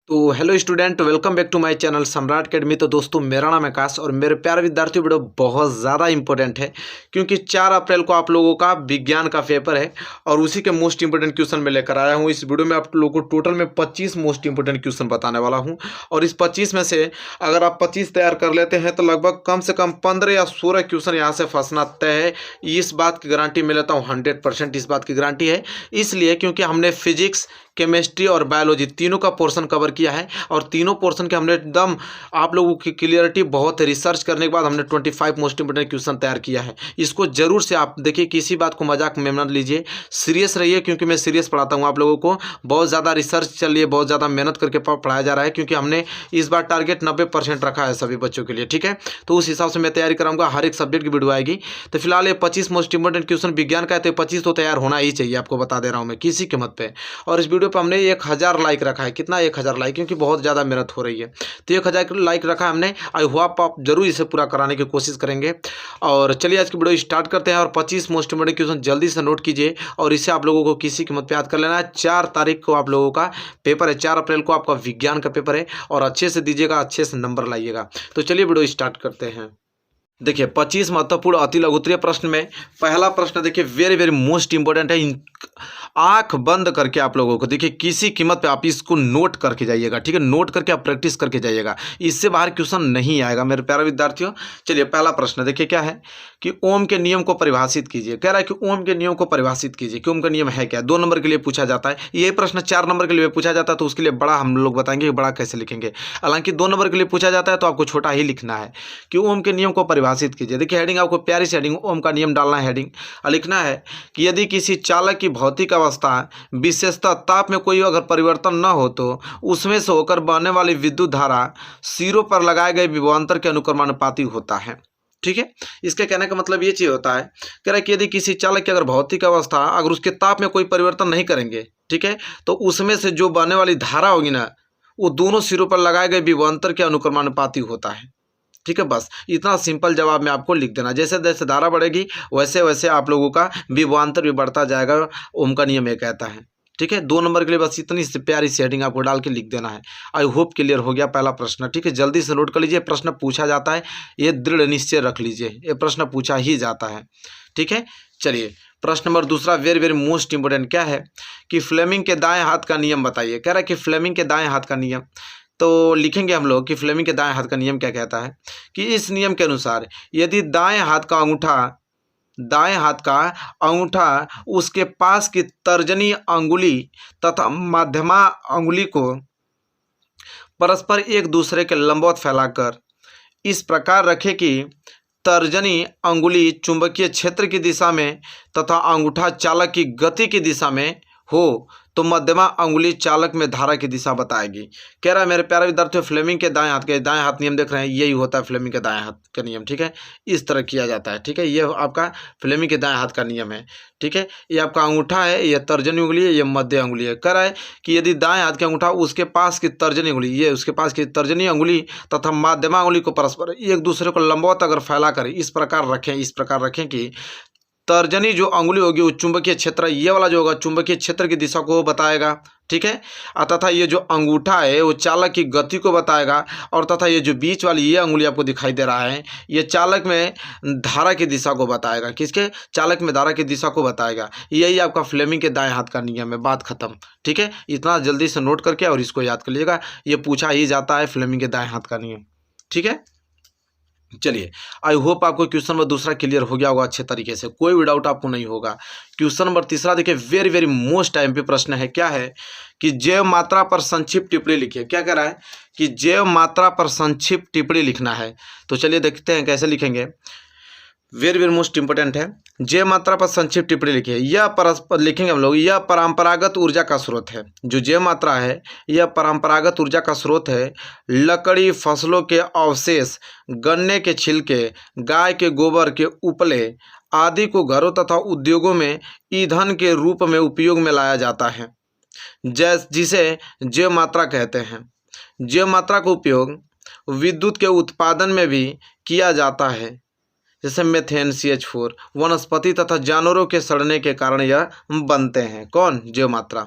तो hello student, welcome back to my channel Samrat academy. तो दोस्तों, मेरा नाम है आकाश और मेरे प्यारे विद्यार्थियों, वीडियो बहुत ज़्यादा इंपॉर्टेंट है क्योंकि 4 अप्रैल को आप लोगों का विज्ञान का पेपर है और उसी के मोस्ट इंपोर्टेंट क्वेश्चन में लेकर आया हूँ। इस वीडियो में आप लोगों को टोटल में 25 मोस्ट इंपोर्टेंट क्वेश्चन बताने वाला हूँ और इस 25 में से अगर आप 25 तैयार कर लेते हैं तो लगभग कम से कम 15 या 16 क्वेश्चन यहाँ से फंसना तय है। इस बात की गारंटी मैं लेता हूँ, 100% इस बात की गारंटी है। इसलिए क्योंकि हमने फिजिक्स, केमिस्ट्री और बायोलॉजी तीनों का पोर्शन कवर किया है और तीनों पोर्शन के हमने एकदम आप लोगों की क्लियरिटी बहुत रिसर्च करने के बाद हमने 25 मोस्ट इंपोर्टेंट क्वेश्चन तैयार किया है। इसको जरूर से आप देखिए, किसी बात को मजाक में मत लीजिए, सीरियस रहिए क्योंकि मैं सीरियस पढ़ाता हूँ आप लोगों को। बहुत ज़्यादा रिसर्च चल रही है, बहुत ज़्यादा मेहनत करके पढ़ाया जा रहा है क्योंकि हमने इस बार टारगेट 90% रखा है सभी बच्चों के लिए, ठीक है। तो उस हिसाब से मैं तैयारी कराऊंगा, हर एक सब्जेक्ट की वीडियो आएगी। तो फिलहाल ये 25 मोस्ट इंपोर्टेंट क्वेश्चन विज्ञान का है तो 25 तो तैयार होना ही चाहिए, आपको बता दे रहा हूँ मैं किसी कीमत पे। और इस वीडियो पर हमने 1000 लाइक रखा है। कितना? 1000 लाइक, क्योंकि बहुत ज़्यादा मेहनत हो रही है। तो 1000 लाइक रखा है हमने। आई होप आप जरूर इसे पूरा कराने की कोशिश करेंगे। और चलिए आज की वीडियो स्टार्ट करते हैं और 25 मोस्ट इंपोर्टेंट क्वेश्चन जल्दी से नोट कीजिए और इसे आप लोगों को किसी कीमत पे याद कर लेना है। 4 तारीख को आप लोगों का पेपर है, 4 अप्रैल को आपका विज्ञान का पेपर है और अच्छे से दीजिएगा, अच्छे से नंबर लाइएगा। तो चलिए वीडियो स्टार्ट करते हैं। देखिए 25 महत्वपूर्ण अति लघुत्तरीय प्रश्न में पहला प्रश्न देखिए, वेरी वेरी मोस्ट इंपॉर्टेंट है। आंख बंद करके आप लोगों को देखिए, किसी कीमत पे आप इसको नोट करके जाइएगा, ठीक है। नोट करके आप प्रैक्टिस करके जाइएगा, इससे बाहर क्वेश्चन नहीं आएगा मेरे प्यारे विद्यार्थियों। चलिए पहला प्रश्न देखिए क्या है कि ओम के नियम को परिभाषित कीजिए। कह रहा है कि ओम के नियम को परिभाषित कीजिए कि ओम का नियम है क्या। 2 नंबर के लिए पूछा जाता है ये प्रश्न, 4 नंबर के लिए पूछा जाता है तो उसके लिए बड़ा हम लोग बताएंगे कि बड़ा कैसे लिखेंगे। हालांकि 2 नंबर के लिए पूछा जाता है तो आपको छोटा ही लिखना है कि ओम के नियम को परिभाषित कीजिए। देखिए हेडिंग आपको प्यारी सी हेडिंग, ओम का नियम डालना है। हेडिंग लिखना है कि यदि किसी चालक की भौतिक अवस्था विशेषता ताप में कोई अगर परिवर्तन न हो तो उसमें से होकर बहने वाली विद्युत धारा सिरों पर लगाए गए विभवांतर के अनुक्रमानुपाती होता है, ठीक है। इसके कहने का मतलब ये चीज होता है, कह रहा है कि यदि किसी चालक की अगर भौतिक अवस्था अगर उसके ताप में कोई परिवर्तन नहीं करेंगे, ठीक है, तो उसमें से जो बहने वाली धारा होगी ना, वो दोनों सिरों पर लगाए गए विभवांतर के अनुक्रमानुपाती होता है, ठीक है। बस इतना सिंपल जवाब में आपको लिख देना। जैसे जैसे धारा बढ़ेगी वैसे वैसे आप लोगों का विभवांतर भी बढ़ता जाएगा, ओम का नियम ये कहता है, ठीक है। 2 नंबर के लिए बस इतनी सी प्यारी सी हेडिंग आपको डाल के लिख देना है। आई होप क्लियर हो गया पहला प्रश्न, ठीक है। जल्दी से नोट कर लीजिए, प्रश्न पूछा जाता है, ये दृढ़ निश्चय रख लीजिए, ये प्रश्न पूछा ही जाता है, ठीक है। चलिए प्रश्न नंबर दूसरा, वेरी वेरी मोस्ट इंपोर्टेंट, क्या है कि फ्लेमिंग के दाएं हाथ का नियम बताइए। कह रहा है कि फ्लेमिंग के दाएं हाथ का नियम, तो लिखेंगे हम लोग कि फ्लेमिंग के दाएं हाथ का नियम क्या कहता है कि इस नियम के अनुसार यदि दाएं हाथ का अंगूठा उसके पास की तर्जनी अंगुली तथा मध्यमा अंगुली को परस्पर एक दूसरे के लंबवत फैलाकर इस प्रकार रखे कि तर्जनी अंगुली चुंबकीय क्षेत्र की दिशा में तथा अंगूठा चालक की गति की दिशा में हो तो मध्यमा अंगुली चालक में धारा की दिशा बताएगी। कह रहा है मेरे प्यारे विद्यार्थियों, फ्लेमिंग के दाएं हाथ नियम देख रहे हैं, यही होता है फ्लेमिंग के दाएं हाथ का नियम, ठीक है। इस तरह किया जाता है, ठीक है। ये आपका फ्लेमिंग के दाएं हाथ का नियम है, ठीक है। ये आपका अंगूठा है, ये तर्जनी उंगली है, ये मध्य अंगुली है। कह रहा है कि यदि दाएं हाथ का अंगूठा उसके पास की तर्जनी उंगली, ये उसके पास की तर्जनी अंगुली तथा मध्यमा अंगुली को परस्पर एक दूसरे को लंबवत अगर फैला कर इस प्रकार रखें कि तर्जनी जो अंगुली होगी वो चुंबकीय क्षेत्र, ये वाला जो होगा चुंबकीय क्षेत्र की दिशा को बताएगा, ठीक है। तथा ये जो अंगूठा है वो चालक की गति को बताएगा और तथा ये जो बीच वाली ये अंगुली आपको दिखाई दे रहा है ये चालक में धारा की दिशा को बताएगा। किसके? चालक में धारा की दिशा को बताएगा। यही आपका फ्लेमिंग के दाएं हाथ का नियम है, बात खत्म, ठीक है। इतना जल्दी से नोट करके और इसको याद कर लीजिएगा, ये पूछा ही जाता है फ्लेमिंग के दाएं हाथ का नियम, ठीक है। चलिए आई होप आपको क्वेश्चन नंबर दूसरा क्लियर हो गया होगा अच्छे तरीके से, कोई भी डाउट आपको नहीं होगा। क्वेश्चन नंबर तीसरा देखिए, वेरी वेरी मोस्ट आईएमपी प्रश्न है। क्या है कि जैव मात्रा पर संक्षिप्त टिप्पणी लिखिए। क्या कह रहा है कि जैव मात्रा पर संक्षिप्त टिप्पणी लिखना है। तो चलिए देखते हैं कैसे लिखेंगे, वेरी वेरी मोस्ट इंपोर्टेंट है। जैव मात्रा पर संक्षिप्त टिप्पणी लिखिए। यह परस्पर लिखेंगे हम लोग, यह परंपरागत ऊर्जा का स्रोत है। जो जैव मात्रा है यह परंपरागत ऊर्जा का स्रोत है। लकड़ी, फसलों के अवशेष, गन्ने के छिलके, गाय के गोबर के उपले आदि को घरों तथा उद्योगों में ईंधन के रूप में उपयोग में लाया जाता है, जिसे जैव मात्रा कहते हैं। जैव मात्रा का उपयोग विद्युत के उत्पादन में भी किया जाता है, जैसे मेथेन, CH4। वनस्पति तथा जानवरों के सड़ने के कारण यह बनते हैं। कौन? जैव मात्रा,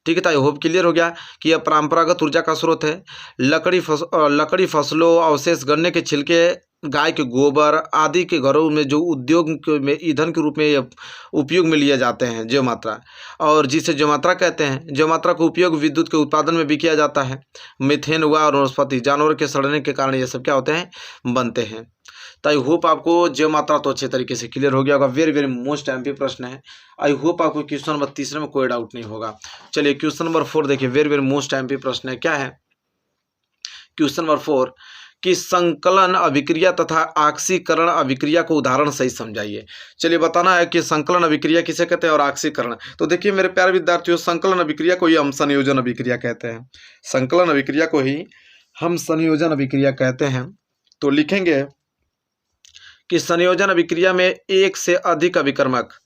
ठीक है, तो आई होप क्लियर हो गया कि यह परंपरागत ऊर्जा का स्रोत है। लकड़ी, फसलों, अवशेष, गन्ने के छिलके, गाय के गोबर आदि के घरों में जो उद्योग में ईंधन के रूप में यह उपयोग में लिए जाते हैं जैव मात्रा, और जिसे जैव मात्रा कहते हैं। जैव मात्रा का उपयोग विद्युत के उत्पादन में भी किया जाता है। मीथेन हुआ और वनस्पति जानवरों के सड़ने के कारण ये सब क्या होते हैं, बनते हैं। तो आई होप आपको जैव मात्रा तो अच्छे तरीके से क्लियर हो गया होगा। वेरी वेरी मोस्ट एमपी प्रश्न है। आई होप आपको क्वेश्चन नंबर 3 में कोई डाउट नहीं होगा। चलिए क्वेश्चन नंबर 4 देखिए, वेरी वेरी मोस्ट एमपी प्रश्न है। क्या है क्वेश्चन नंबर 4 कि संकलन अभिक्रिया तथा आक्सीकरण अभिक्रिया को उदाहरण सही समझाइए। चलिए बताना है कि संकलन अभिक्रिया किसे कहते हैं और आक्सीकरण। तो देखिए मेरे प्यारे विद्यार्थियों, संकलन अभिक्रिया को ही हम संयोजन अभिक्रिया कहते हैं। संकलन अभिक्रिया को ही हम संयोजन अभिक्रिया कहते हैं। तो लिखेंगे कि संयोजन अभिक्रिया में एक से अधिक अभिकर्मक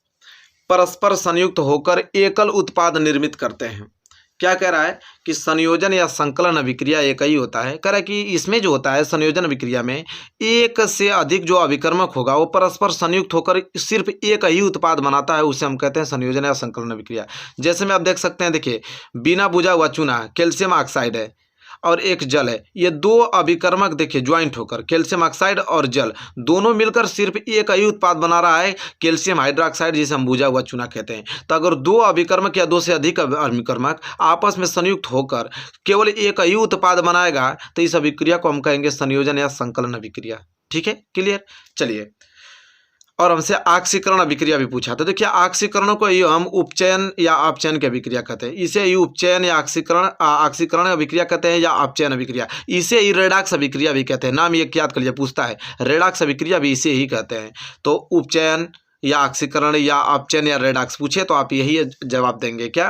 परस्पर संयुक्त होकर एकल उत्पाद निर्मित करते हैं। क्या कह रहा है कि संयोजन या संकलन अभिक्रिया एक ही होता है। कह रहा है कि इसमें जो होता है संयोजन अभिक्रिया में एक से अधिक जो अभिकर्मक होगा वो परस्पर संयुक्त होकर सिर्फ एक ही उत्पाद बनाता है, उसे हम कहते हैं संयोजन या संकलन अभिक्रिया। जैसे में आप देख सकते हैं, देखिए बिना बुझा हुआ चूना कैल्शियम ऑक्साइड है और एक जल है। ये दो अभिकर्मक देखिए ज्वाइंट होकर कैल्शियम ऑक्साइड और जल दोनों मिलकर सिर्फ एक ही उत्पाद बना रहा है, कैल्शियम हाइड्रोक्साइड, जिसे हम बुझा हुआ चूना कहते हैं। तो अगर दो अभिकर्मक या दो से अधिक अभिकर्मक आपस में संयुक्त होकर केवल एक ही उत्पाद बनाएगा तो इस अभिक्रिया को हम कहेंगे संयोजन या संकलन अभिक्रिया। ठीक है, क्लियर। चलिए, और हमसे आक्सीकरण अभिक्रिया भी पूछा। तो देखिए आक्सीकरणों को ही हम उपचयन या अपचयन की अभिक्रिया कहते हैं। इसे ही उपचयन या आक्सीकरण अभिक्रिया कहते हैं या अपचयन अभिक्रिया। इसे ही रेडॉक्स अभिक्रिया भी कहते हैं। नाम ये याद कर लीजिए, पूछता है रेडॉक्स अभिक्रिया भी इसे ही कहते हैं। तो उपचयन या आक्सीकरण या अपचयन या रेडॉक्स पूछे तो आप यही जवाब देंगे क्या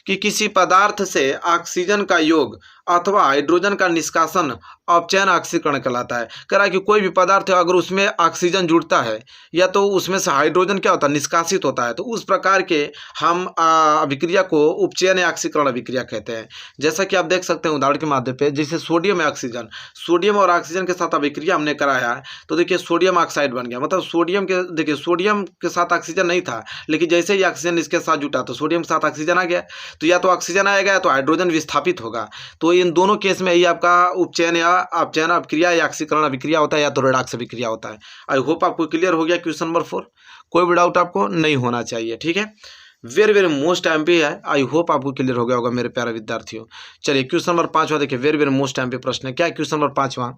कि किसी पदार्थ से ऑक्सीजन का योग अथवा हाइड्रोजन का निष्कासन अपचयन ऑक्सीकरण कहलाता है। कह रहा है कि कोई भी पदार्थ है अगर उसमें ऑक्सीजन जुड़ता है या तो उसमें से हाइड्रोजन क्या होता है, निष्कासित होता है, तो उस प्रकार के हम अभिक्रिया को उपचयन या ऑक्सीकरण अभिक्रिया कहते हैं। जैसा कि आप देख सकते हैं उदाहरण के माध्यम पे, जैसे सोडियम है ऑक्सीजन, सोडियम और ऑक्सीजन के साथ अभिक्रिया हमने कराया है तो देखिए सोडियम ऑक्साइड बन गया। मतलब सोडियम के देखिए सोडियम के साथ ऑक्सीजन नहीं था, लेकिन जैसे ही ऑक्सीजन इसके साथ जुटा तो सोडियम के साथ ऑक्सीजन आ गया। तो या तो ऑक्सीजन आएगा या तो हाइड्रोजन विस्थापित होगा। तो इन दोनों केस में ही आपका उपचयन या अपचयन अभिक्रिया या ऑक्सीकरण अभिक्रिया होता है या तो रेडॉक्स अभिक्रिया होता है। आई होप आपको क्लियर हो गया क्वेश्चन नंबर 4। कोई भी डाउट आपको नहीं होना चाहिए। ठीक है, वेरी वेरी मोस्ट एमपी है। आई होप आपको क्लियर हो गया होगा मेरे प्यारे विद्यार्थियों। चलिए क्वेश्चन नंबर 5वां देखिए, वेरी वेरी मोस्ट एमपी प्रश्न है। क्या है क्वेश्चन नंबर 5वां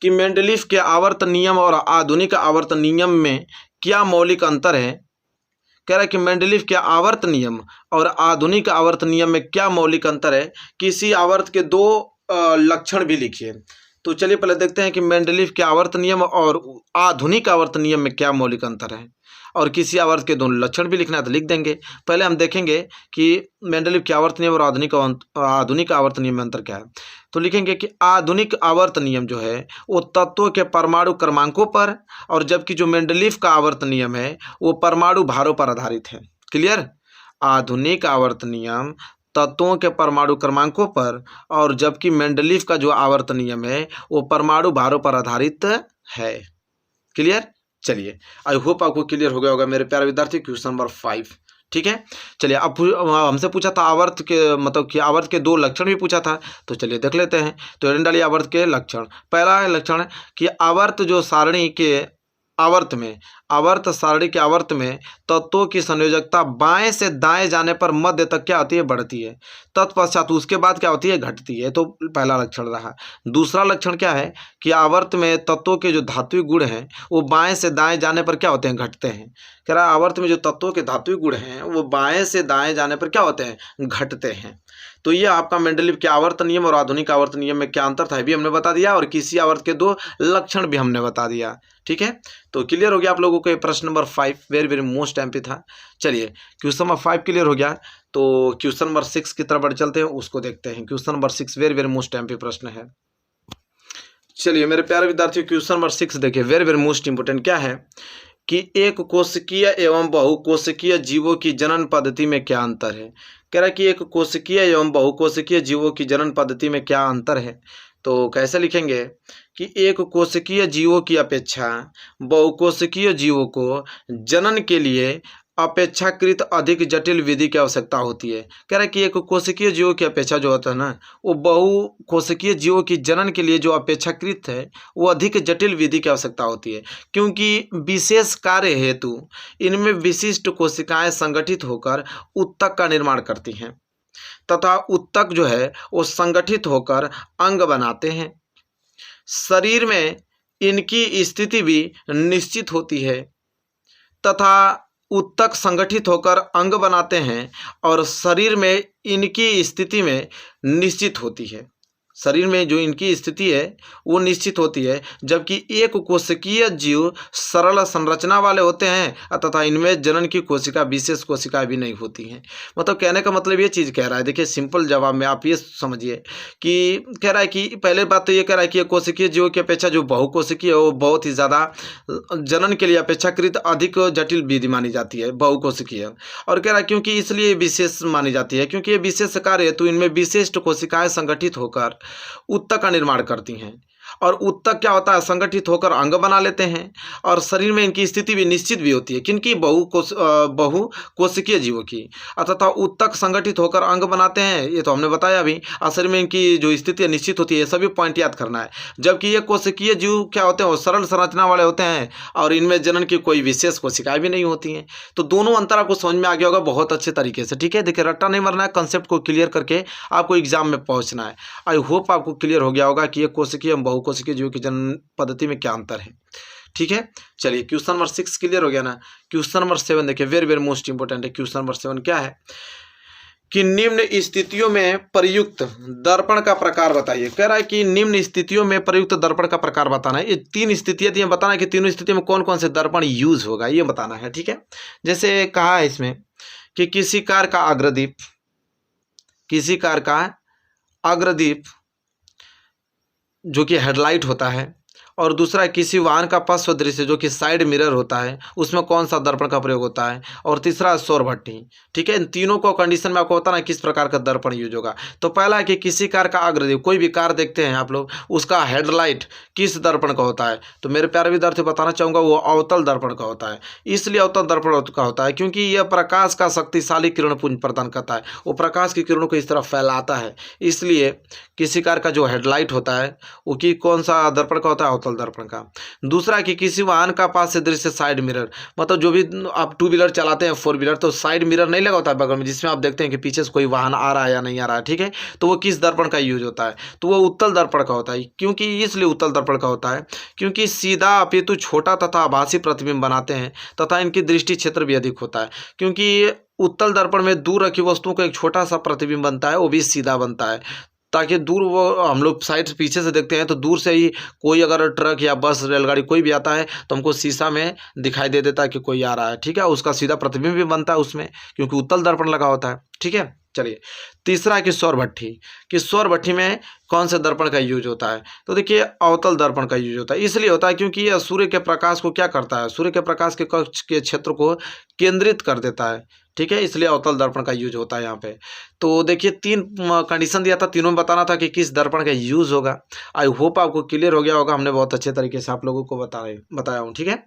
कि मेंडलीफ के आवर्त नियम और आधुनिक आवर्त नियम में क्या मौलिक अंतर है। कह रहा है कि मेंडलीफ के आवर्त नियम और आधुनिक आवर्त नियम में क्या मौलिक अंतर है। किसी आवर्त के दो लक्षण भी लिखिए। तो चलिए पहले देखते हैं कि मेंडलीफ के आवर्त नियम और आधुनिक आवर्त नियम में क्या मौलिक अंतर है, और किसी आवर्त के दोनों लक्षण भी लिखना है तो लिख देंगे। पहले हम देखेंगे कि मेंडलीफ के आवर्त नियम और आधुनिक आवर्त नियम में अंतर क्या है। तो लिखेंगे कि आधुनिक आवर्त नियम जो है वो तत्वों के परमाणु क्रमांकों पर, और जबकि जो मेंडलीफ का आवर्त नियम है वो परमाणु भारों पर आधारित है। क्लियर। आधुनिक आवर्त नियम तत्वों के परमाणु क्रमांकों पर, और जबकि मेंडलीफ का जो आवर्त नियम है वो परमाणु भारों पर आधारित है। क्लियर। चलिए आई होप आपको क्लियर हो गया होगा मेरे प्यारे विद्यार्थी। Question number 5। ठीक है, चलिए अब हमसे पूछा था आवर्त के मतलब कि आवर्त के दो लक्षण भी पूछा था, तो चलिए देख लेते हैं। तो एरन डालिए आवर्त के लक्षण। पहला लक्षण कि आवर्त जो सारणी के आवर्त सारणी के आवर्त में तत्वों की संयोजकता बाएं से दाएं जाने पर मध्य तक क्या होती है, बढ़ती है। तत्पश्चात उसके बाद क्या होती है, घटती है। तो पहला लक्षण रहा। दूसरा लक्षण क्या है कि आवर्त में तत्वों के जो धात्विक गुण हैं वो बाएं से दाएं जाने पर क्या होते हैं, घटते हैं। कह रहा है आवर्त में जो तत्वों के धात्विक गुण हैं वो बाएं से दाएं जाने पर क्या होते हैं, घटते हैं। तो ये आपका मेंडलीफ के आवर्त नियम और आधुनिक आवर्त नियम में क्या अंतर था ये भी हमने बता दिया, और किसी आवर्त के दो लक्षण भी हमने बता दिया। ठीक है, तो क्लियर हो गया आप लोगों को प्रश्न number 5 very very most MP था। चलिए क्वेश्चन नंबर 5 क्लियर हो गया, तो क्वेश्चन नंबर 6 की तरफ बढ़ चलते हैं, उसको देखते हैं। Question number 6 very very most MP प्रश्न है। चलिए मेरे प्यारे विद्यार्थियों क्वेश्चन नंबर 6 देखिए, वेरी वेरी मोस्ट इंपोर्टेंट। क्या है कि एक कोशिकीय एवं बहुकोशिकीय जीवों की जनन पद्धति में क्या अंतर है। कह रहा है कि एक कोशिकीय एवं बहुकोशिकीय जीवों की जनन पद्धति में क्या अंतर है। तो कैसे लिखेंगे कि एक कोशिकीय जीवों की अपेक्षा बहुकोशिकीय जीवों को जनन के लिए अपेक्षाकृत अधिक जटिल विधि की आवश्यकता होती है। कह रहा है कि एक कोशिकीय जीवों की अपेक्षा जो होता है ना, वो बहु कोशिकीय जीवों की जनन के लिए जो अपेक्षाकृत है वो अधिक जटिल विधि की आवश्यकता होती है, क्योंकि विशेष कार्य हेतु इनमें विशिष्ट कोशिकाएं संगठित होकर उत्तक का निर्माण करती हैं तथा उत्तक जो है वो संगठित होकर अंग बनाते हैं। शरीर में इनकी स्थिति भी निश्चित होती है तथा उत्तक संगठित होकर अंग बनाते हैं और शरीर में इनकी स्थिति में निश्चित होती है। शरीर में जो इनकी स्थिति है वो निश्चित होती है, जबकि एक कोशिकीय जीव सरल संरचना वाले होते हैं तथा इनमें जनन की कोशिका विशेष कोशिका भी नहीं होती हैं। मतलब कहने का मतलब ये चीज़ कह रहा है, देखिए सिंपल जवाब में आप ये समझिए कि कह रहा है कि पहले बात तो ये कह रहा है कि कोशिकीय जीवों की अपेक्षा जो बहुकोशिकीय है वो बहुत ही ज़्यादा जनन के लिए अपेक्षाकृत अधिक जटिल विधि मानी जाती है बहुकोशिकीय। और कह रहा है क्योंकि इसलिए विशेष मानी जाती है क्योंकि ये विशेष कार्य हेतु इनमें विशिष्ट कोशिकाएं संगठित होकर उत्तक का निर्माण करती हैं और उत्तक क्या होता है, संगठित होकर अंग बना लेते हैं और शरीर में इनकी स्थिति भी निश्चित भी होती है। किनकी? बहु कोशिकीय जीवों की। तथा उत्तक संगठित होकर अंग बनाते हैं, ये तो हमने बताया अभी। और शरीर में इनकी जो स्थिति निश्चित होती है, ये सभी पॉइंट याद करना है। जबकि ये कोशिकीय जीव क्या होते हैं, वो सरल संरचना वाले होते हैं और इनमें जनन की कोई विशेष कोशिकाएं भी नहीं होती हैं। तो दोनों अंतर आपको समझ में आ गया होगा बहुत अच्छे तरीके से। ठीक है, देखिए रट्टा नहीं मरना है, कंसेप्ट को क्लियर करके आपको एग्जाम में पहुंचना है। आई होप आपको क्लियर हो गया होगा कि ये कोशिकीय बहुकोशिकीय जीवों की जनन पद्धति में क्या अंतर है। ठीक है, चलिए क्वेश्चन नंबर 6 क्लियर हो गया ना। क्वेश्चन नंबर 7 देखिए, वेरी वेरी मोस्ट इंपोर्टेंट है। क्वेश्चन नंबर 7 क्या है कि निम्न स्थितियों में प्रयुक्त दर्पण का प्रकार बताइए। कह रहा है कि निम्न स्थितियों में प्रयुक्त दर्पण का प्रकार बताना है। ये 3 स्थितियां थी, बताना है कि तीनों स्थितियों में कौन कौन से दर्पण यूज होगा, ये बताना है। ठीक है, जैसे कहा है इसमें कि किसी कार का अग्रदीप, किसी कार का अग्रदीप जो कि हेडलाइट होता है, और दूसरा किसी वाहन का पश्च दृश्य जो कि साइड मिरर होता है, उसमें कौन सा दर्पण का प्रयोग होता है, और तीसरा सौर भट्टी। ठीक है, इन तीनों को कंडीशन में आपको बताना किस प्रकार का दर्पण यूज होगा। तो पहला है कि किसी कार का अग्रदीप, कोई भी कार देखते हैं आप लोग, उसका हेडलाइट किस दर्पण का होता है। तो मेरे प्यारे विद्यार्थी बताना चाहूँगा वो अवतल दर्पण का होता है। इसलिए अवतल दर्पण का होता है क्योंकि यह प्रकाश का शक्तिशाली किरण पुंज प्रदान करता है, वो प्रकाश की किरणों को इस तरह फैलाता है। इसलिए किसी कार का जो हेडलाइट होता है वो कि कौन सा दर्पण का होता है, अवतल दर्पण का। दूसरा कि किसी वाहन का पास से दृश्य साइड मिरर, मतलब जो भी आप 2 व्हीलर चलाते हैं 4 व्हीलर, तो साइड मिरर नहीं लगा होता है बगल में, जिसमें आप देखते हैं कि पीछे से कोई वाहन आ रहा है या नहीं आ रहा है। ठीक है, तो वो किस दर्पण का यूज होता है, तो वो उत्तल दर्पण का होता है। क्योंकि इसलिए उत्तल दर्पण का होता है क्योंकि सीधा अपितु छोटा तथा आभासी प्रतिबिंब बनाते हैं तथा इनकी दृष्टि क्षेत्र भी अधिक होता है। क्योंकि उत्तल दर्पण में दूर रखी वस्तुओं का एक छोटा सा प्रतिबिंब बनता है, वो भी सीधा बनता है, ताकि दूर वो हम लोग साइड से पीछे से देखते हैं तो दूर से ही कोई अगर ट्रक या बस रेलगाड़ी कोई भी आता है तो हमको शीशा में दिखाई दे देता है कि कोई आ रहा है। ठीक है, उसका सीधा प्रतिबिंब भी बनता है उसमें, क्योंकि उत्तल दर्पण लगा होता है। ठीक है, चलिए तीसरा है कि सौर भट्टी, कि सौर भट्टी में कौन से दर्पण का यूज होता है। तो देखिए अवतल दर्पण का यूज होता है। इसलिए होता है क्योंकि यह सूर्य के प्रकाश को क्या करता है, सूर्य के प्रकाश के कक्ष के क्षेत्र को केंद्रित कर देता है। ठीक है, इसलिए अवतल दर्पण का यूज होता है यहाँ पे। तो देखिए 3 कंडीशन दिया था, तीनों में बताना था कि किस दर्पण का यूज होगा। आई होप आपको क्लियर हो गया होगा, हमने बहुत अच्छे तरीके से आप लोगों को बताया हूँ। ठीक है,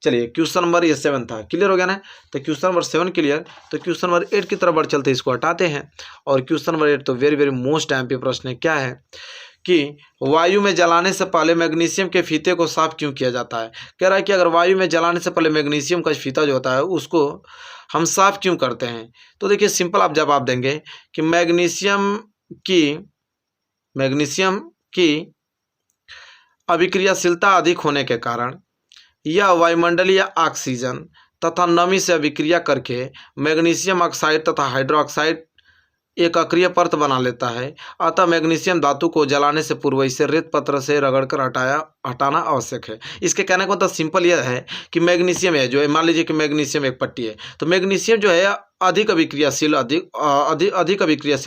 चलिए क्वेश्चन नंबर ये 7 था, क्लियर हो गया ना। तो क्वेश्चन नंबर 7 क्लियर। तो क्वेश्चन नंबर 8 की तरफ बढ़ चलते, इसको हटाते हैं। और क्वेश्चन नंबर 8 तो वेरी वेरी मोस्ट एमपी प्रश्न है। क्या है कि वायु में जलाने से पहले मैग्नीशियम के फीते को साफ क्यों किया जाता है। कह रहा है कि अगर वायु में जलाने से पहले मैग्नीशियम का फीता जो होता है उसको हम साफ क्यों करते हैं। तो देखिए सिंपल आप जवाब देंगे कि मैग्नीशियम की अभिक्रियाशीलता अधिक होने के कारण यह वायुमंडलीय ऑक्सीजन तथा नमी से अभिक्रिया करके मैग्नीशियम ऑक्साइड तथा हाइड्रोक्साइड एक अक्रिय परत बना लेता है। अतः मैग्नीशियम धातु को जलाने से पूर्व इसे रेत पत्र से रगड़कर हटाना आवश्यक है। इसके कहने का मतलब सिंपल यह है कि मैग्नीशियम है जो है, मान लीजिए कि मैग्नीशियम एक पट्टी है, तो मैग्नीशियम जो है अधिक अभिक्रियाशील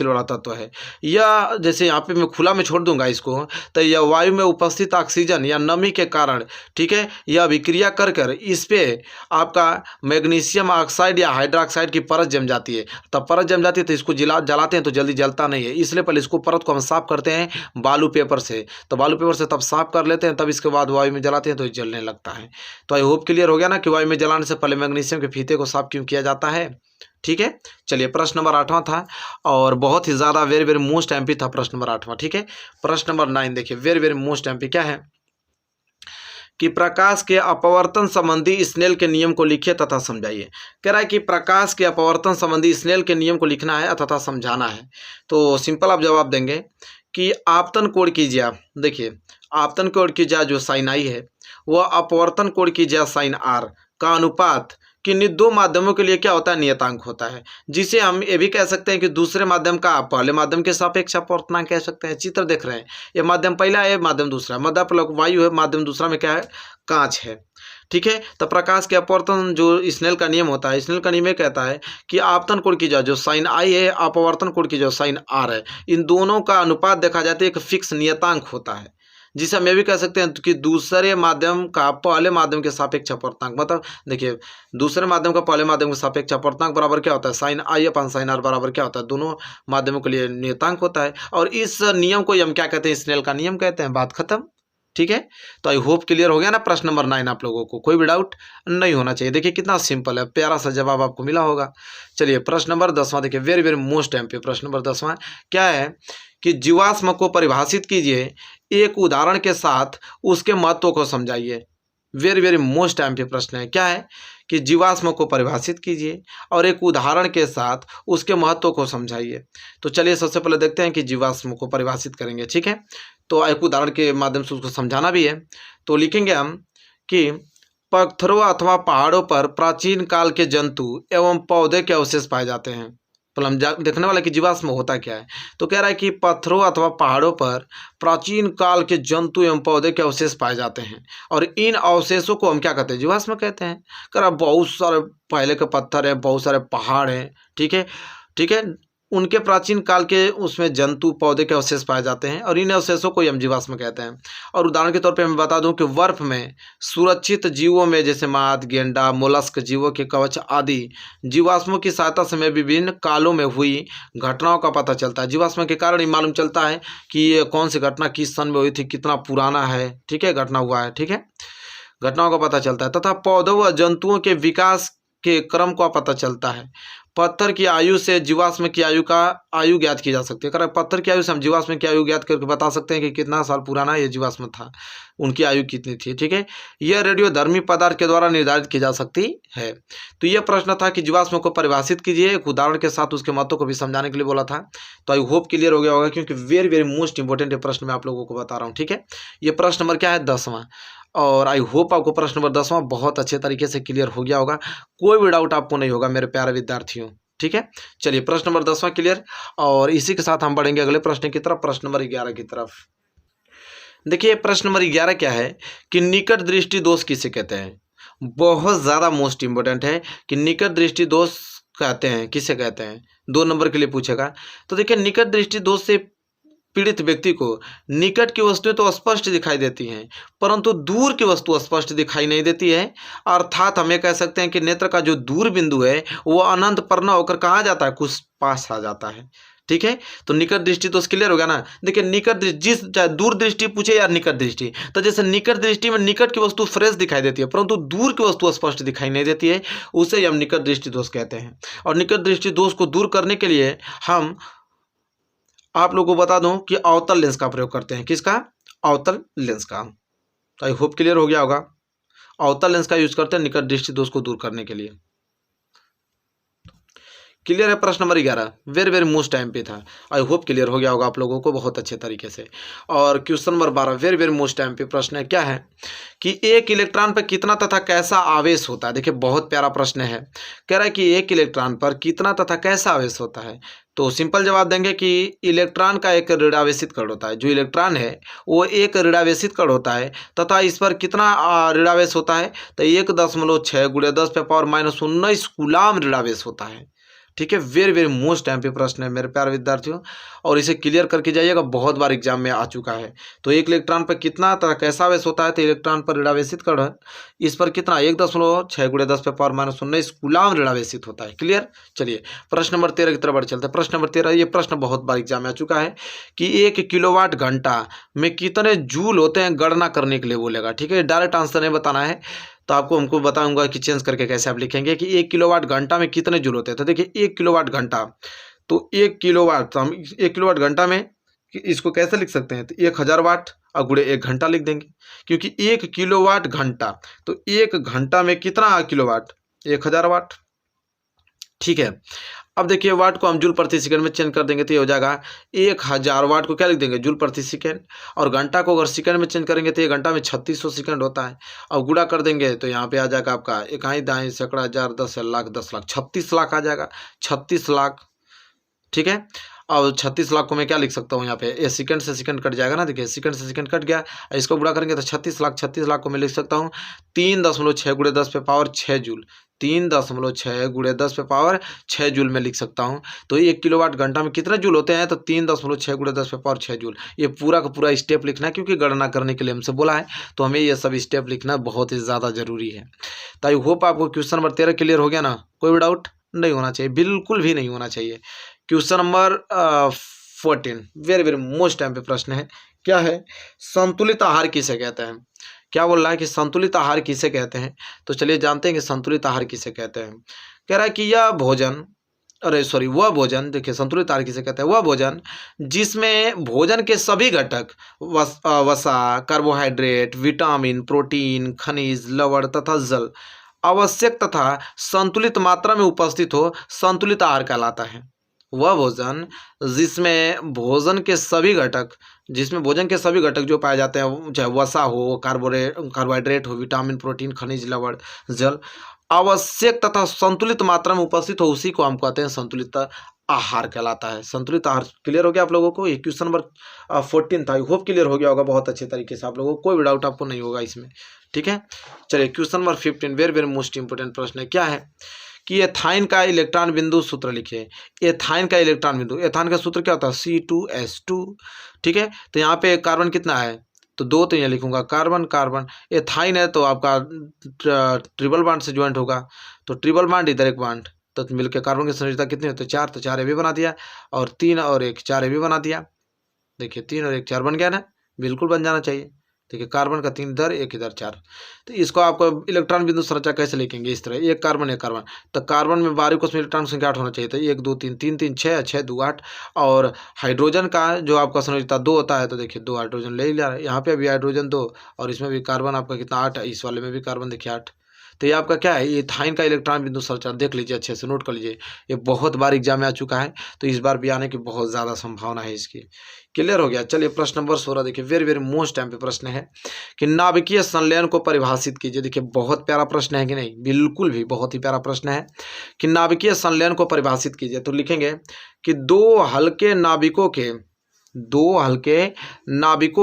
वाला तत्व है। या जैसे यहाँ पे मैं खुला में छोड़ दूंगा इसको, तो यह वायु में उपस्थित ऑक्सीजन या नमी के कारण, ठीक है, यह अभिक्रिया कर इस पे आपका मैग्नीशियम ऑक्साइड या हाइड्रोक्साइड की परत जम जाती है। तब परत जम जाती है तो इसको जलाते हैं तो जल्दी जलता नहीं है, इसलिए पहले इसको परत को हम साफ करते हैं बालू पेपर से। तो बालू पेपर से तब साफ कर लेते हैं, तब इसके बाद वायु में जलाते हैं तो ये जलने लगता है। तो आई होप क्लियर हो गया ना कि वायु में जलाने से पहले मैग्नीशियम के फीते को साफ क्यों किया जाता है। ठीक है, चलिए प्रश्न नंबर 8वां था और बहुत ही ज़्यादा वेरी वेरी मोस्ट एमपी था प्रश्न नंबर 8वां। ठीक है, प्रश्न नंबर 9 देखिए, वेरी वेरी मोस्ट एमपी क्या है कि प्रकाश के अपवर्तन संबंधी स्नेल के नियम को लिखिए तथा समझाइए। कह रहा है कि प्रकाश के अपवर्तन संबंधी स्नेल के नियम को लिखना है तथा समझाना है। तो सिंपल आप जवाब देंगे कि आपतन कोण की ज्या, देखिए आपतन कोण की ज्या जो साइन आई है वह अपवर्तन कोण की ज्या साइन आर का अनुपात किन्हीं दो माध्यमों के लिए क्या होता है, नियतांक होता है, जिसे हम ये भी कह सकते हैं कि दूसरे माध्यम का पहले माध्यम के सापेक्ष अपवर्तनांक कह सकते हैं। चित्र देख रहे हैं, ये माध्यम पहला है, माध्यम दूसरा है, मध्य पर वायु है, माध्यम दूसरा में क्या है, कांच है। ठीक है, तो प्रकाश के अपवर्तन जो स्नेल का नियम होता है, स्नेल का नियम ये कहता है कि आपतन कोण की जो साइन आई है, अपवर्तन कोण की जो साइन आर है, इन दोनों का अनुपात देखा जाता है एक फिक्स नियतांक होता है, जिसे हम ये भी कह सकते हैं कि दूसरे माध्यम का पहले माध्यम के सापेक्ष अपवर्तनांक, मतलब देखिए दूसरे माध्यम का पहले माध्यम के सापेक्ष अपवर्तनांक बराबर क्या होता है, sine I upon sine R बराबर क्या होता है, दोनों माध्यमों के लिए नियतांक होता है। और इस नियम को हम क्या कहते हैं, स्नेल का नियम कहते हैं। बात खत्म। ठीक है, तो आई होप क्लियर हो गया ना प्रश्न नंबर 9 आप लोगों को, कोई भी डाउट नहीं होना चाहिए। देखिए कितना सिंपल है, प्यारा सा जवाब आपको मिला होगा। चलिए प्रश्न नंबर 10वां देखिए, वेरी वेरी मोस्ट एमपी प्रश्न नंबर 10वां क्या है कि जीवाश्म को परिभाषित कीजिए, एक उदाहरण के साथ उसके महत्व को समझाइए। वेरी वेरी मोस्ट एमपी प्रश्न है, क्या है कि जीवाश्म को परिभाषित कीजिए और एक उदाहरण के साथ उसके महत्व को समझाइए। तो चलिए सबसे पहले देखते हैं कि जीवाश्म को परिभाषित करेंगे। ठीक है, तो एक उदाहरण के माध्यम से उसको समझाना भी है। तो लिखेंगे हम कि पत्थरों अथवा पहाड़ों पर प्राचीन काल के जंतु एवं पौधे के अवशेष पाए जाते हैं। तो हम देखने वाला कि जीवाश्म होता क्या है। तो कह रहा है कि पत्थरों अथवा पहाड़ों पर प्राचीन काल के जंतु एवं पौधे के अवशेष पाए जाते हैं और इन अवशेषों को हम क्या कहते हैं, जीवाश्म कहते हैं। कह रहा बहुत सारे पहले के पत्थर हैं, बहुत सारे पहाड़ हैं। ठीक है, ठीक है, उनके प्राचीन काल के उसमें जंतु पौधे के अवशेष पाए जाते हैं और इन अवशेषों को हम जीवाश्म कहते हैं। और उदाहरण के तौर पे मैं बता दूं कि बर्फ में सुरक्षित जीवों में जैसे माद, गेंडा, मोलस्क जीवों के कवच आदि जीवाश्मों की सहायता से विभिन्न कालों में हुई घटनाओं का पता चलता है। जीवाश्म के कारण ही मालूम चलता है कि ये कौन सी घटना किस सन में हुई थी, कितना पुराना है। ठीक है, घटना हुआ है। ठीक है, घटनाओं का पता चलता है तथा पौधों व जंतुओं के विकास के क्रम का पता चलता है। पत्थर की आयु से जीवाश्म की आयु ज्ञात की जा सकती है। कारण पत्थर की आयु से हम जीवाश्म की आयु ज्ञात करके बता सकते हैं कि कितना साल पुराना ये जीवाश्म था, उनकी आयु कितनी थी। ठीक है, यह रेडियोधर्मी पदार्थ के द्वारा निर्धारित की जा सकती है। तो यह प्रश्न था कि जीवाश्म को परिभाषित कीजिए, एक उदाहरण के साथ उसके महत्व को भी समझाने के लिए बोला था। तो आई होप क्लियर हो गया होगा, क्योंकि वेरी वेरी मोस्ट इंपॉर्टेंट प्रश्न मैं आप लोगों को बता रहा हूँ। ठीक है, ये प्रश्न नंबर क्या है, 10वां। और आई होप आपको प्रश्न नंबर 10वां बहुत अच्छे तरीके से क्लियर हो गया होगा, कोई भी डाउट आपको नहीं होगा मेरे प्यारे विद्यार्थियों। ठीक है, चलिए प्रश्न नंबर 10वां क्लियर। और इसी के साथ हम बढ़ेंगे अगले प्रश्न की तरफ, प्रश्न नंबर 11 की तरफ। देखिए प्रश्न नंबर 11 क्या है कि निकट दृष्टि दोष किसे कहते हैं। बहुत ज़्यादा मोस्ट इंपॉर्टेंट है कि निकट दृष्टि दोष कहते हैं, किसे कहते हैं, 2 नंबर के लिए पूछेगा। तो देखिए निकट दृष्टि दोष से पीड़ित व्यक्ति को निकट की वस्तुएं तो स्पष्ट दिखाई देती हैं, परंतु दूर की वस्तु स्पष्ट दिखाई नहीं देती है। अर्थात हमें कह सकते हैं कि नेत्र का जो दूर बिंदु है वो अनंत पर न होकर कहाँ जाता है, कुछ पास आ जाता है। ठीक है, तो निकट दृष्टि तो क्लियर हो गया ना। देखिए निकट दृष्टि, जिस चाहे दूर दृष्टि पूछे या निकट दृष्टि, तो जैसे निकट दृष्टि में निकट की वस्तु फ्रेश दिखाई देती है परंतु दूर की वस्तु स्पष्ट दिखाई नहीं देती है, उसे हम निकट दृष्टि दोष कहते हैं। और निकट दृष्टि दोष को दूर करने के लिए हम आप लोगों को बता दूं कि अवतल लेंस का प्रयोग करते हैं। किसका, अवतल लेंस का। तो आई होप क्लियर हो गया होगा, अवतल लेंस का यूज करते हैं निकट दृष्टि दोष को दूर करने के लिए। क्लियर है प्रश्न number 11, very very most time पे था। आई होप क्लियर हो गया होगा आप लोगों को बहुत अच्छे तरीके से। और question number 12 very very most time पे प्रश्न है, क्या है कि एक इलेक्ट्रॉन पर कितना तथा कैसा आवेश होता है। देखिए बहुत प्यारा प्रश्न है, कह रहा है कि एक इलेक्ट्रॉन पर कितना तथा कैसा आवेश होता है। तो सिंपल जवाब देंगे कि इलेक्ट्रॉन का एक ऋणावेशित कण होता है। जो इलेक्ट्रॉन है वो एक ऋणावेशित कण होता है तथा इस पर कितना ऋणावेश होता है, तो 1.6 × 10⁻⁻19 कूलाम ऋणावेश होता है। ठीक है, वेरी वेरी मोस्ट टाइम पे प्रश्न है मेरे प्यारे विद्यार्थियों। और इसे क्लियर करके जाइएगा, बहुत बार एग्जाम में आ चुका है। तो एक इलेक्ट्रॉन पर कितना तरह कैसा आवेश होता है, तो इलेक्ट्रॉन पर ऋणावेशित कण इस पर कितना 1.6 × 10⁻⁻19 कूलाम ऋणावेशित होता है। क्लियर। चलिए प्रश्न नंबर 13 की तरफ बढ़ चलते हैं। प्रश्न नंबर 13, ये प्रश्न बहुत बार एग्जाम में आ चुका है कि 1 किलोवाट घंटा में कितने जूल होते हैं गणना करने के लिए बोलेगा। ठीक है, डायरेक्ट आंसर नहीं बताना है, तो आपको हमको बताऊंगा कि चेंज करके कैसे आप लिखेंगे कि 1 किलोवाट घंटा में कितने जूल होते हैं। तो देखिए 1 किलोवाट घंटा, तो 1 किलोवाट, तो हम 1 किलोवाट घंटा में इसको कैसे लिख सकते हैं, तो 1000 वाट और गुणे 1 घंटा लिख देंगे, क्योंकि 1 किलोवाट घंटा, तो 1 घंटा में कितना किलोवाट, 1000 वाट। ठीक है, अब देखिए वाट को हम जूल प्रति सेकंड में चेंज कर देंगे तो ये हो जाएगा 1000 वाट को क्या लिख देंगे, जूल प्रति सेकंड, और घंटा को अगर सेकंड में चेंज करेंगे तो ये घंटा में 3600 सेकंड होता है। और गुणा कर देंगे तो यहाँ पे आ जाएगा आपका इकाई दाई सैकड़ा हजार 10 लाख 10 लाख 36 लाख आ जाएगा, 36 लाख। ठीक है, और 36 लाख को मैं क्या लिख सकता हूँ यहाँ पे, ये सेकंड से सेकंड कट जाएगा ना, देखिए सेकंड से सेकंड कट गया, इसको गुणा करेंगे तो 36 लाख को मैं लिख सकता हूँ 3.6 × 10⁻6 जूल, 3.6 × 10⁻6 जूल में लिख सकता हूँ। तो 1 किलोवाट घंटा में कितने जूल होते हैं, तो 3.6 × 10⁻6 जूल। ये पूरा का पूरा स्टेप लिखना है, क्योंकि गणना करने के लिए हमसे बोला है, तो हमें ये सब स्टेप लिखना बहुत ही ज़्यादा जरूरी है। तो आई होप आपको क्वेश्चन नंबर 13 क्लियर हो गया ना, कोई भी डाउट नहीं होना चाहिए, बिल्कुल भी नहीं होना चाहिए। Question number 14 very very most time पे प्रश्न है, क्या है, संतुलित आहार किसे कहते हैं। क्या बोल रहा है कि संतुलित आहार किसे कहते हैं, तो चलिए जानते हैं कि संतुलित आहार किसे कहते हैं। कह रहा है कि यह भोजन, अरे सॉरी वह भोजन, देखिए संतुलित आहार किसे कहते हैं, वह भोजन जिसमें भोजन के सभी घटक वसा, कार्बोहाइड्रेट, विटामिन, प्रोटीन, खनिज, लवण तथा जल आवश्यक तथा संतुलित मात्रा में उपस्थित हो, संतुलित आहार कहलाता है। वह भोजन जिसमें भोजन के सभी घटक, जिसमें भोजन के सभी घटक जो पाए जाते हैं, चाहे वसा हो, कार्बोहाइड्रेट हो, विटामिन, प्रोटीन, खनिज, लवण, जल आवश्यक तथा संतुलित मात्रा में उपस्थित हो, उसी को हम कहते हैं संतुलित आहार कहलाता है। संतुलित आहार क्लियर हो गया आप लोगों को। ये क्वेश्चन नंबर 14 था, आई होप क्लियर हो गया होगा बहुत अच्छे तरीके से आप लोगों को, कोई भी डाउट आपको नहीं होगा इसमें। ठीक है, चलिए question number 15 very very most important प्रश्न है, क्या है कि एथाइन का इलेक्ट्रॉन बिंदु सूत्र लिखिए। एथाइन का इलेक्ट्रॉन बिंदु, एथाइन का सूत्र क्या होता है, C2H2। ठीक है, तो यहाँ पे कार्बन कितना है, तो 2, तो यहाँ लिखूंगा कार्बन कार्बन। एथाइन है तो आपका ट्रिपल बॉन्ड से ज्वाइंट होगा, तो ट्रिपल बॉन्ड इधर एक बॉन्ड, तो मिलकर कार्बन की संरचना कितनी होती है, 4, तो 4 AB बना दिया, और 3 और 1 4 AB बना दिया। देखिए 3 और 1 4 बन गया ना, बिल्कुल बन जाना चाहिए। देखिए कार्बन का 3 इधर 1 इधर 4, तो इसको आपको इलेक्ट्रॉन बिंदु संरचना कैसे लिखेंगे, इस तरह, एक कार्बन, तो कार्बन में बाहरी कोश में इलेक्ट्रॉन संख्या 8 होना चाहिए, तो 1 2 3 3 3 6 6 2 8। और हाइड्रोजन का जो आपका संरचना 2 होता है, तो देखिए 2 हाइड्रोजन ले लिया, यहाँ पे भी हाइड्रोजन 2, और इसमें भी कार्बन आपका कितना 8, इस वाले में भी कार्बन देखिए 8। तो ये आपका क्या है, ये एथाइन का इलेक्ट्रॉन बिंदु संरचना देख लीजिए, अच्छे से नोट कर लीजिए, ये बहुत बार एग्जाम में आ चुका है, तो इस बार भी आने की बहुत ज़्यादा संभावना है इसकी। क्लियर हो गया। चलिए प्रश्न नंबर 16 देखिए, वेरी वेरी मोस्ट टाइम पे प्रश्न है कि नाभिकीय संलयन को परिभाषित कीजिए। देखिए बहुत प्यारा प्रश्न है कि नहीं, बिल्कुल भी बहुत ही प्यारा प्रश्न है कि नाभिकीय संलयन को परिभाषित कीजिए। तो लिखेंगे कि दो हल्के नाभिकों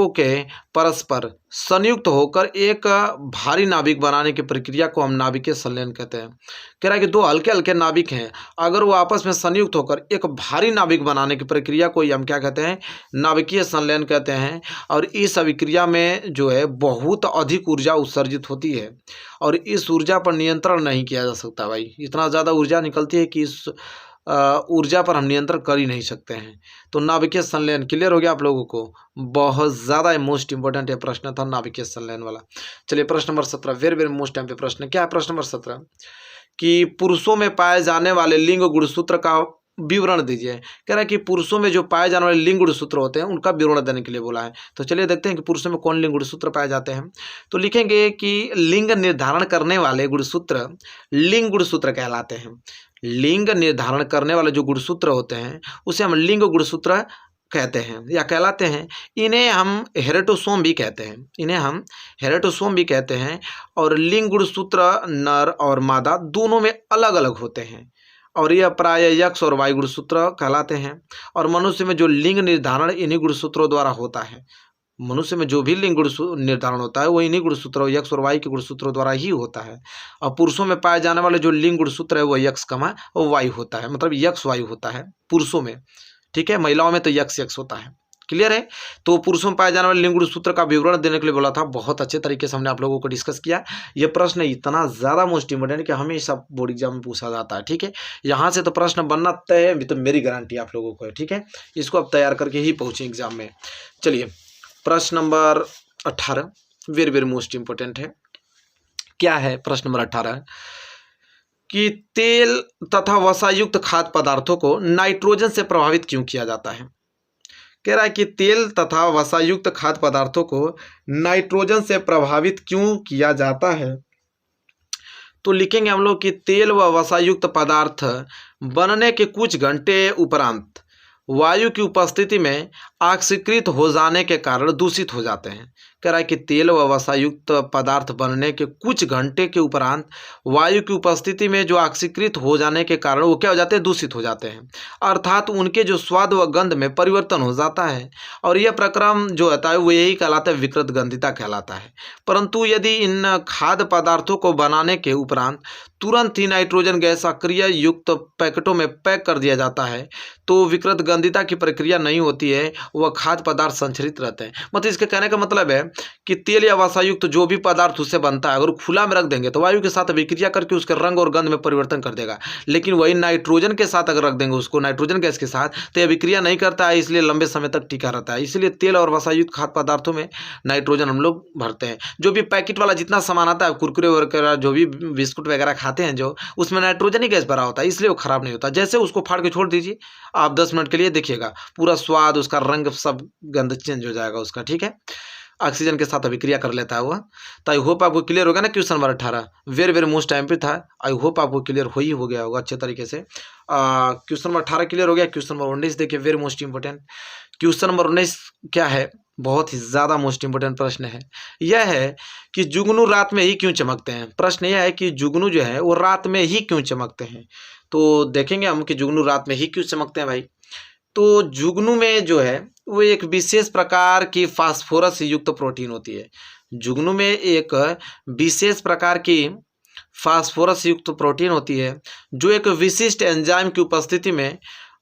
के परस्पर संयुक्त होकर एक भारी नाभिक बनाने की प्रक्रिया को हम नाभिकीय संलयन कहते हैं। कह रहा है कि दो हल्के हल्के नाभिक हैं, अगर वो आपस में संयुक्त होकर एक भारी नाभिक बनाने की प्रक्रिया को हम क्या कहते हैं, नाभिकीय संलयन कहते हैं। और इस अभिक्रिया में जो है बहुत अधिक ऊर्जा उत्सर्जित होती है, और इस ऊर्जा पर नियंत्रण नहीं किया जा सकता। भाई इतना ज़्यादा ऊर्जा निकलती है कि इस ऊर्जा पर हम नियंत्रण कर ही नहीं सकते हैं। तो नाभिकीय संलयन क्लियर हो गया आप लोगों को, बहुत ज़्यादा मोस्ट इंपॉर्टेंट ये प्रश्न था नाभिकीय संलयन वाला। चलिए प्रश्न number 17 very very most time पे प्रश्न, क्या है प्रश्न नंबर 17 कि पुरुषों में पाए जाने वाले लिंग गुणसूत्र का विवरण दीजिए। कह रहा है कि पुरुषों में जो पाए जाने वाले लिंग गुणसूत्र होते हैं उनका विवरण देने के लिए बोला है। तो चलिए देखते हैं कि पुरुषों में कौन लिंग गुणसूत्र पाए जाते हैं। तो लिखेंगे कि लिंग निर्धारण करने वाले गुणसूत्र लिंग गुणसूत्र कहलाते हैं। लिंग निर्धारण करने वाले जो गुणसूत्र होते हैं उसे हम लिंग गुणसूत्र कहते हैं या कहलाते हैं। इन्हें हम हेरेटोसोम भी कहते हैं, और लिंग गुणसूत्र नर और मादा दोनों में अलग अलग होते हैं, और यह प्रायः यक्ष और वाई गुणसूत्र कहलाते हैं। और मनुष्य में जो लिंग निर्धारण इन्हीं गुणसूत्रों द्वारा होता है, मनुष्य में जो भी लिंग निर्धारण होता है वो इन्हीं गुणसूत्रों यक्ष और वाई के गुणसूत्रों द्वारा ही होता है। और पुरुषों में पाए जाने वाले जो लिंग गुणसूत्र है वो यक्ष कमा और वाई होता है, मतलब यक्ष वाई होता है पुरुषों में। ठीक है, महिलाओं में तो यक्स यक्स होता है। क्लियर है। तो पुरुषों में पाए जाने वाले लिंग गुणसूत्र का विवरण देने के लिए बोला था, बहुत अच्छे तरीके से हमने आप लोगों को डिस्कस किया। ये प्रश्न इतना ज़्यादा मोस्ट इंपोर्टेंट कि हमेशा बोर्ड एग्जाम में पूछा जाता है। ठीक है, यहाँ से तो प्रश्न बनना तय है, तो मेरी गारंटी आप लोगों को है। ठीक है, इसको अब तैयार करके ही पहुँचे एग्जाम में। चलिए, प्रश्न number 18 very very most important है। क्या है प्रश्न नंबर 18 कि तेल तथा वसायुक्त खाद्य पदार्थों को नाइट्रोजन से प्रभावित क्यों किया जाता है। कह रहा है कि तेल तथा वसायुक्त खाद्य पदार्थों को नाइट्रोजन से प्रभावित क्यों किया जाता है। तो लिखेंगे हम लोग कि तेल व वसायुक्त पदार्थ बनने के कुछ घंटे उपरांत वायु की उपस्थिति में ऑक्सीकृत हो जाने के कारण दूषित हो जाते हैं। कह रहा है कि तेल व वसायुक्त पदार्थ बनने के कुछ घंटे के उपरांत वायु की उपस्थिति में जो ऑक्सीकृत हो जाने के कारण वो क्या हो जाते हैं, दूषित हो जाते हैं, अर्थात उनके जो स्वाद व गंध में परिवर्तन हो जाता है। और यह प्रक्रम जो होता है वो यही कहलाता है, विकृत गंधिता कहलाता है। परंतु यदि इन खाद्य पदार्थों को बनाने के उपरांत तुरंत ही नाइट्रोजन गैस अक्रिय युक्त पैकेटों में पैक कर दिया जाता है तो विकृत गंधिता की प्रक्रिया नहीं होती है, वह खाद्य पदार्थ संचरित रहते हैं। मतलब इसके कहने का मतलब है कि तेल या वसायुक्त जो भी पदार्थ उससे बनता है अगर खुला में रख देंगे तो वायु के साथ अभिक्रिया करके उसके रंग और गंध में परिवर्तन कर देगा, लेकिन वही नाइट्रोजन के साथ अगर रख देंगे उसको, नाइट्रोजन गैस के साथ, तो अभिक्रिया नहीं करता है, इसलिए लंबे समय तक टिका रहता है। इसलिए तेल और वसायुक्त खाद्य पदार्थों में नाइट्रोजन हम लोग भरते हैं। जो भी पैकेट वाला जितना सामान आता है, कुरकुरे वगैरह जो भी बिस्कुट वगैरह खाते हैं जो, उसमें नाइट्रोजन ही गैस भरा होता है, इसलिए वो खराब नहीं होता। जैसे उसको फाड़ के छोड़ दीजिए आप 10 मिनट के लिए, देखिएगा पूरा स्वाद, उसका रंग, सब गंध चेंज हो जाएगा उसका। ठीक है, ऑक्सीजन के साथ अभिक्रिया कर लेता है वह। तो आई होप आपको क्लियर होगा ना। Question number 18 very very most time पे था, आई होप आपको क्लियर हो गया होगा अच्छे तरीके से। क्वेश्चन नंबर 18 क्लियर हो गया। क्वेश्चन नंबर 19 देखिए, very most important. Question number 19 क्या है, बहुत ही ज़्यादा मोस्ट इंपोर्टेंट प्रश्न है। यह है कि जुगनू रात में ही क्यों चमकते हैं। प्रश्न यह है कि जुगनू जो है वो रात में ही क्यों चमकते हैं। तो देखेंगे हम कि जुगनू रात में ही क्यों चमकते हैं भाई। तो जुगनू में जो है वो एक विशेष प्रकार की फास्फोरस युक्त प्रोटीन होती है। जुगनू में एक विशेष प्रकार की फास्फोरस युक्त प्रोटीन होती है जो एक विशिष्ट एंजाइम की उपस्थिति में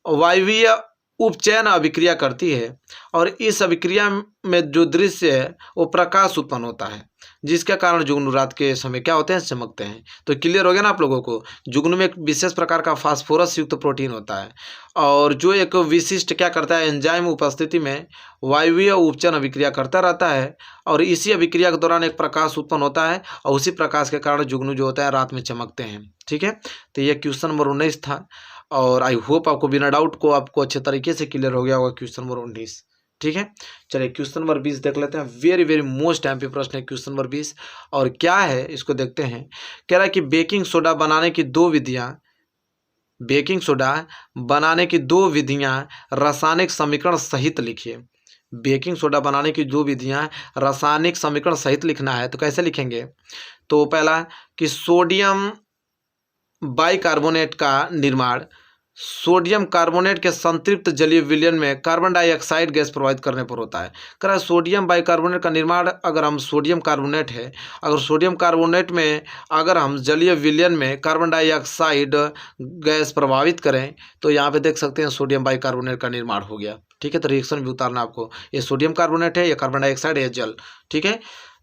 वायवीय उपचयन अभिक्रिया करती है, और इस अभिक्रिया में जो दृश्य है वो प्रकाश उत्पन्न होता है, जिसके कारण जुगनू रात के समय क्या होते हैं, चमकते हैं। तो क्लियर हो गया ना आप लोगों को। जुगनू में एक विशेष प्रकार का फास्फोरस युक्त प्रोटीन होता है और जो एक विशिष्ट क्या करता है, एंजाइम उपस्थिति में वायवीय उपचयन अभिक्रिया करता रहता है, और इसी अभिक्रिया के दौरान एक प्रकाश उत्पन्न होता है, और उसी प्रकाश के कारण जुगनू जो होता है रात में चमकते हैं। ठीक है, तो ये क्वेश्चन नंबर 19 था, और आई होप आपको बिना डाउट को आपको अच्छे तरीके से क्लियर हो गया होगा क्वेश्चन नंबर 19। ठीक है, चलिए क्वेश्चन नंबर 20 देख लेते हैं। वेरी वेरी मोस्ट टाइम पे प्रश्न है क्वेश्चन नंबर 20, और क्या है इसको देखते हैं। कह रहा है कि बेकिंग सोडा बनाने की दो विधियां रासायनिक समीकरण सहित लिखिए। बेकिंग सोडा बनाने की दो विधियां रासायनिक समीकरण सहित लिखना है, तो कैसे लिखेंगे। तो पहला कि सोडियम बाइकार्बोनेट का निर्माण सोडियम कार्बोनेट के संतृप्त जलीय विलयन में कार्बन डाइऑक्साइड गैस प्रवाहित करने पर होता है। कह रहा है सोडियम बाइकार्बोनेट का निर्माण, अगर हम सोडियम कार्बोनेट है, अगर सोडियम कार्बोनेट में अगर हम जलीय विलयन में कार्बन डाइऑक्साइड गैस प्रभावित करें तो यहाँ पे देख सकते हैं सोडियम बाइकार्बोनेट का निर्माण हो गया। ठीक है, तो रिएक्शन भी उतारना आपको, ये सोडियम कार्बोनेट है, ये कार्बन डाइऑक्साइड है, जल। ठीक है,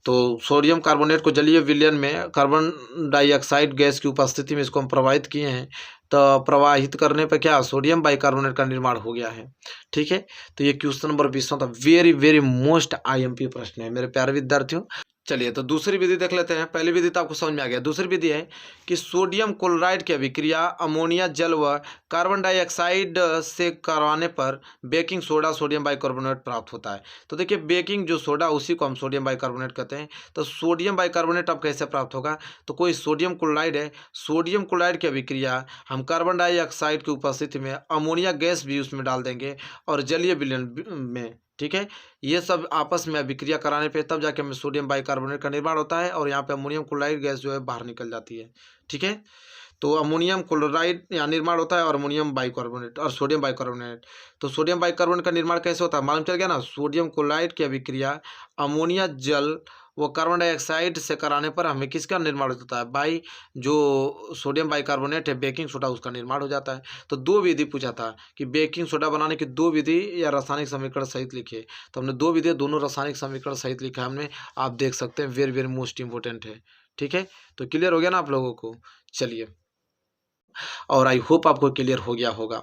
तो सोडियम कार्बोनेट को जलीय विलयन में कार्बन डाइऑक्साइड गैस की उपस्थिति में इसको हम प्रवाहित किए हैं, तो प्रवाहित करने पर क्या सोडियम बाइकार्बोनेट का निर्माण हो गया है। ठीक है, तो ये क्वेश्चन नंबर 20 था, वेरी वेरी मोस्ट आईएमपी प्रश्न है मेरे प्यारे विद्यार्थियों। चलिए तो दूसरी विधि देख लेते हैं। पहली विधि तो आपको समझ में आ गया। दूसरी विधि है कि सोडियम क्लोराइड की अभिक्रिया अमोनिया जल व कार्बन डाइऑक्साइड से करवाने पर बेकिंग सोडा सोडियम बाइकार्बोनेट प्राप्त होता है। तो देखिए बेकिंग जो सोडा उसी को हम सोडियम बाइकार्बोनेट कहते हैं। तो सोडियम बाइकार्बोनेट अब कैसे प्राप्त होगा, तो कोई सोडियम क्लोराइड है, सोडियम क्लोराइड की अभिक्रिया हम कार्बन डाइऑक्साइड की उपस्थिति में अमोनिया गैस भी उसमें डाल देंगे और जलीय विलयन में। ठीक है, ये सब आपस में अभिक्रिया कराने पे तब जाके हमें सोडियम बाइकार्बोनेट का निर्माण होता है, और यहाँ पे अमोनियम क्लोराइड गैस जो है बाहर निकल जाती है। ठीक है, तो अमोनियम क्लोराइड यहाँ निर्माण होता है और अमोनियम बाइकार्बोनेट और सोडियम बाइकार्बोनेट। तो सोडियम बाइकार्बोनेट का निर्माण कैसे होता है, मालूम चल गया ना। सोडियम क्लोराइड की अभिक्रिया अमोनिया जल वो कार्बन डाइऑक्साइड से कराने पर हमें किसका निर्माण हो जाता है? बाई जो सोडियम बाइकार्बोनेट है बेकिंग सोडा, उसका निर्माण हो जाता है। तो दो विधि पूछा था कि बेकिंग सोडा बनाने की दो विधि या रासायनिक समीकरण सहित लिखिए। तो हमने दो विधि, दोनों रासायनिक समीकरण सहित लिखा है हमने। आप देख सकते हैं, वेरी वेरी मोस्ट इंपॉर्टेंट है। ठीक है, तो क्लियर हो गया ना आप लोगों को? चलिए, और आई होप आपको क्लियर हो गया होगा।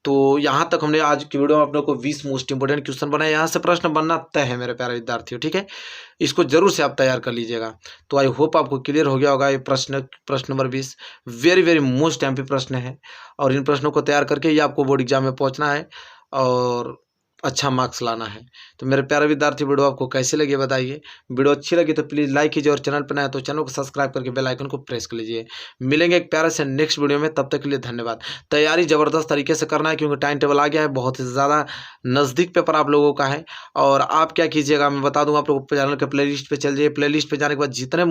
तो यहाँ तक हमने आज की वीडियो में अपने को 20 मोस्ट इंपोर्टेंट क्वेश्चन बनाए। यहाँ से प्रश्न बनना तय है मेरे प्यारे विद्यार्थियों। ठीक है, इसको जरूर से आप तैयार कर लीजिएगा। तो आई होप आपको क्लियर हो गया होगा। ये प्रश्न number 20 very very most MP प्रश्न है, और इन प्रश्नों को तैयार करके ही आपको बोर्ड एग्जाम में पहुँचना है और अच्छा मार्क्स लाना है। तो मेरे प्यारे विद्यार्थी, वीडियो आपको कैसे लगी बताइए। वीडियो अच्छी लगी तो प्लीज़ लाइक कीजिए, और चैनल पर नया है तो चैनल को सब्सक्राइब करके बेल आइकन को प्रेस कर लीजिए। मिलेंगे एक प्यारे से नेक्स्ट वीडियो में, तब तक के लिए धन्यवाद। तैयारी ज़बरदस्त तरीके से करना है, क्योंकि टाइम टेबल आ गया है, बहुत ही ज़्यादा नज़दीक पेपर आप लोगों का है। और आप क्या कीजिएगा मैं बता दूंगा आप लोगों को, चैनल के प्ले लिस्ट पर चल जाइए। प्ले लिस्ट पर जाने के बाद जितने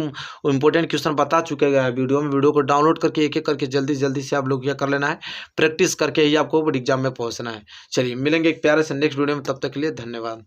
इंपॉर्टेंट क्वेश्चन बता चुके गए वीडियो में, वीडियो को डाउनलोड करके एक एक करके जल्दी जल्दी से आप लोग क्या कर लेना है, प्रैक्टिस करके ही आपको बोर्ड एग्जाम में पहुँचना है। चलिए, मिलेंगे एक प्यारे से नेक्स्ट वीडियो में, तब तक के लिए धन्यवाद।